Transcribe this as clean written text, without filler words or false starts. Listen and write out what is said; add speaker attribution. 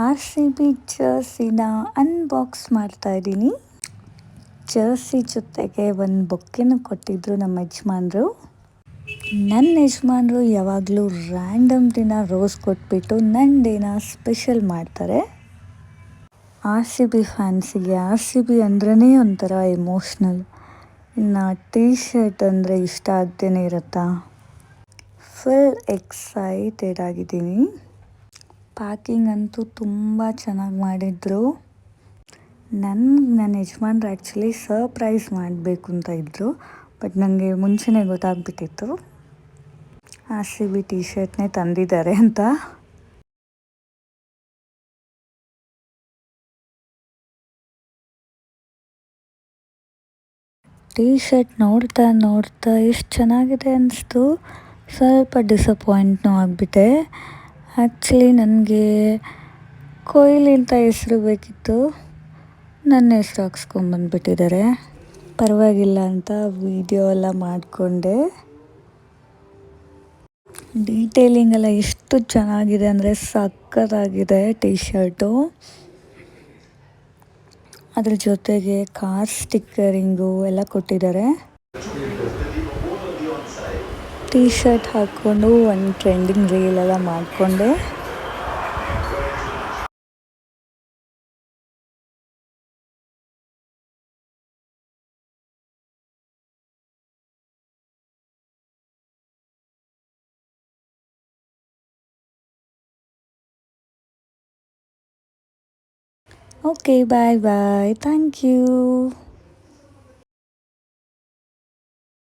Speaker 1: R C B ಜರ್ಸಿನ unbox ಮಾಡ್ತಾ ಇದ್ದೀನಿ. Jersey ಜೊತೆಗೆ ಒಂದು ಬೊಕ್ಕೆನೂ ಕೊಟ್ಟಿದ್ರು ನಮ್ಮ ಯಜಮಾನ್ರು. ನನ್ನ ಯಜಮಾನ್ರು ಯಾವಾಗಲೂ ರ್ಯಾಂಡಮ್ ದಿನ ರೋಸ್ ಕೊಟ್ಬಿಟ್ಟು ನನ್ನ ದಿನ ಸ್ಪೆಷಲ್ ಮಾಡ್ತಾರೆ. ಆರ್ ಸಿ ಬಿ ಫ್ಯಾನ್ಸಿಗೆ ಆರ್ ಸಿ ಬಿ ಅಂದ್ರೇ ಒಂಥರ ಎಮೋಷ್ನಲ್. ಇನ್ನು ಟೀ ಶರ್ಟ್ ಅಂದರೆ ಇಷ್ಟ ಆಗ್ದೇ ಇರುತ್ತಾ. ಫುಲ್ ಎಕ್ಸೈಟೆಡ್ ಆಗಿದ್ದೀನಿ. ಪ್ಯಾಕಿಂಗ್ ಅಂತೂ ತುಂಬ ಚೆನ್ನಾಗಿ ಮಾಡಿದ್ರು. ನನ್ನ ಯಜಮಾನ್ರು ಆ್ಯಕ್ಚುಲಿ ಸರ್ಪ್ರೈಸ್ ಮಾಡಬೇಕು ಅಂತ ಇದ್ದರು, ಬಟ್ ನನಗೆ ಮುಂಚೆನೇ ಗೊತ್ತಾಗ್ಬಿಟ್ಟಿತ್ತು ಆರ್ ಸಿ ಬಿ ಟೀ ಶರ್ಟ್ನೇ ತಂದಿದ್ದಾರೆ ಅಂತ. ಟೀ ಶರ್ಟ್ ನೋಡ್ತಾ ನೋಡ್ತಾ ಎಷ್ಟು ಚೆನ್ನಾಗಿದೆ ಅನಿಸ್ತು. ಸ್ವಲ್ಪ ಡಿಸಪಾಯಿಂಟ್ನೂ ಆಗಿಬಿಟ್ಟೆ. ಆ್ಯಕ್ಚುಲಿ ನನಗೆ ಕೊಹ್ಲಿ ಅಂತ ಹೆಸರು ಬೇಕಿತ್ತು, ನನ್ನ ಹೆಸ್ರು ಹಾಕ್ಸ್ಕೊಂಬಂದ್ಬಿಟ್ಟಿದ್ದಾರೆ. ಪರವಾಗಿಲ್ಲ ಅಂತ ವಿಡಿಯೋ ಎಲ್ಲ ಮಾಡಿಕೊಂಡೆ. ಡೀಟೇಲಿಂಗ್ ಎಲ್ಲ ಎಷ್ಟು ಚೆನ್ನಾಗಿದೆ ಅಂದರೆ ಸಕ್ಕತ್ತಾಗಿದೆ ಟೀ ಶರ್ಟು. ಅದ್ರ ಜೊತೆಗೆ ಕಾರ್ ಸ್ಟಿಕ್ಕರಿಂಗು ಎಲ್ಲ ಕೊಟ್ಟಿದ್ದಾರೆ. ಟೀ ಶರ್ಟ್ ಹಾಕ್ಕೊಂಡು ಒಂದು ಟ್ರೆಂಡಿಂಗ್ ರೀಲೆಲ್ಲ ಮಾಡಿಕೊಂಡೆ. Okay, bye bye, thank you.